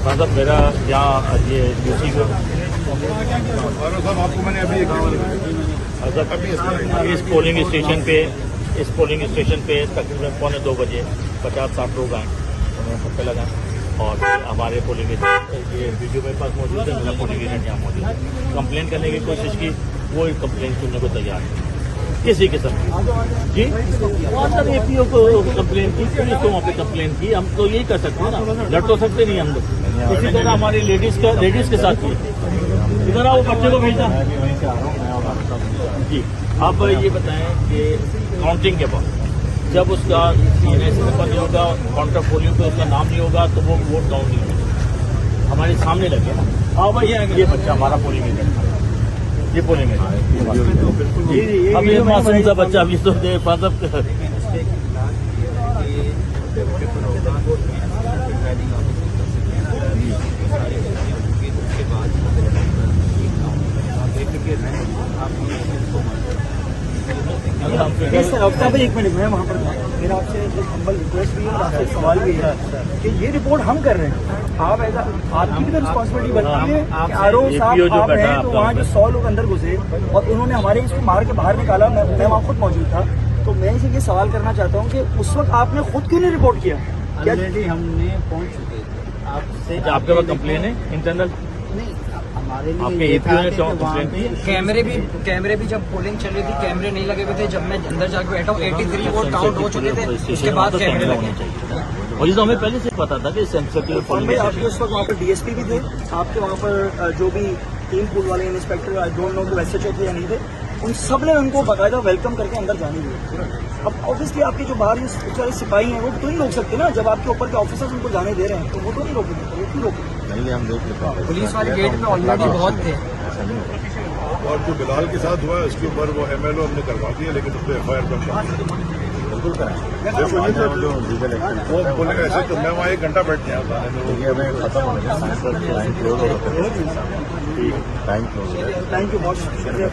मतलब मेरा यहाँ ये यूसी को आपको मैंने अभी इस पोलिंग स्टेशन पे तकरीबन 2:45 बजे 50-60 लोग आए, उन्होंने सबके लगाए और हमारे पोलिंग ये वीडियो मेरे पास मौजूद है, मेरा पोलिंग एजेंट यहाँ मौजूद है। कंप्लेन करने की कोशिश की, वो कंप्लेन सुनने को तैयार है किसी किस्म की। जी अंदर एपीओ को कंप्लेन की, पुलिस को वहाँ पे कंप्लेन की। हम तो यही कर सकते हैं ना, लड़ तो सकते नहीं हम लोग। इसी तरह हमारी लेडीज के साथ भी इधर आओ, बच्चे को भेजना जी। अब ये बताएं कि काउंटिंग के बाद जब उसका सीने से नंबर नहीं होगा, काउंटर पोलिंग पे उसका नाम नहीं होगा, तो वो वोट काउंट नहीं होगा। हमारे सामने लगे ना, हाँ भाई ये बच्चा हमारा पोलिंग एजेंट, ये पोलिंग एजेंट। अब ये मासूम सा बच्चा अभी तो देर बाद भाई एक मिनट, मैं वहाँ पर मेरा आपसे एक हम्बल रिक्वेस्ट भी है और आपसे एक सवाल भी है कि ये रिपोर्ट हम कर रहे हैं, आप ऐसा आपकी भी तो रिस्पॉन्सिबिलिटी बनती है कि आरओ साहब आप हैं, तो वहाँ जो 100 लोग अंदर घुसे और उन्होंने हमारे इसको मार के बाहर निकाला, मैं वहाँ खुद मौजूद था। तो मैं इसे ये सवाल करना चाहता हूँ कि उस वक्त आपने खुद क्यों नहीं रिपोर्ट किया? ऑलरेडी हमने पहुँच चुके थे आपसे। आपके पास कंप्लेन है इंटरनल? नहीं, हमारे आपके लिए एपीओ ने कंप्लेन की? कैमरे भी जब पोलिंग चल रही थी कैमरे नहीं लगे हुए थे। जब मैं अंदर जाके बैठा हूँ 83 वोट काउंट हो चुके थे, उसके बाद कैमरे लगे। और ये तो हमें पहले से पता था कि सेंसिटिव भाई आपके उस वक्त वहाँ पर डीएसपी भी थे, आपके वहाँ पर जो भी टीम पूल वाले इंस्पेक्टर, आई डोंट नो वो एसएचओ थे या नहीं थे, उन सब ने उनको बाकायदा वेलकम करके अंदर जाने दिया। अब ऑब्वियसली आपके जो बाहर जो सिपाही हैं वो तो नहीं रोक सकते ना, जब आपके ऊपर के ऑफिसर्स उनको जाने दे रहे हैं तो वो तो नहीं रोकेंगे, वो क्यों रोकेंगे? हम देख लेते हैं। पुलिस वाले गेट पे ऑलरेडी बहुत थे। और जो बिलाल के साथ हुआ उसके ऊपर वो MLO हमने करवा दिया, लेकिन उस पर FIR दर्ज बिल्कुल कराएं। वो बोलेगा ऐसे तो मैं वहाँ 1 घंटा बैठ गया था, हमें खत्म हो गया, टाइम क्लोज हो गया। थैंक यू बहुत शुक्रिया।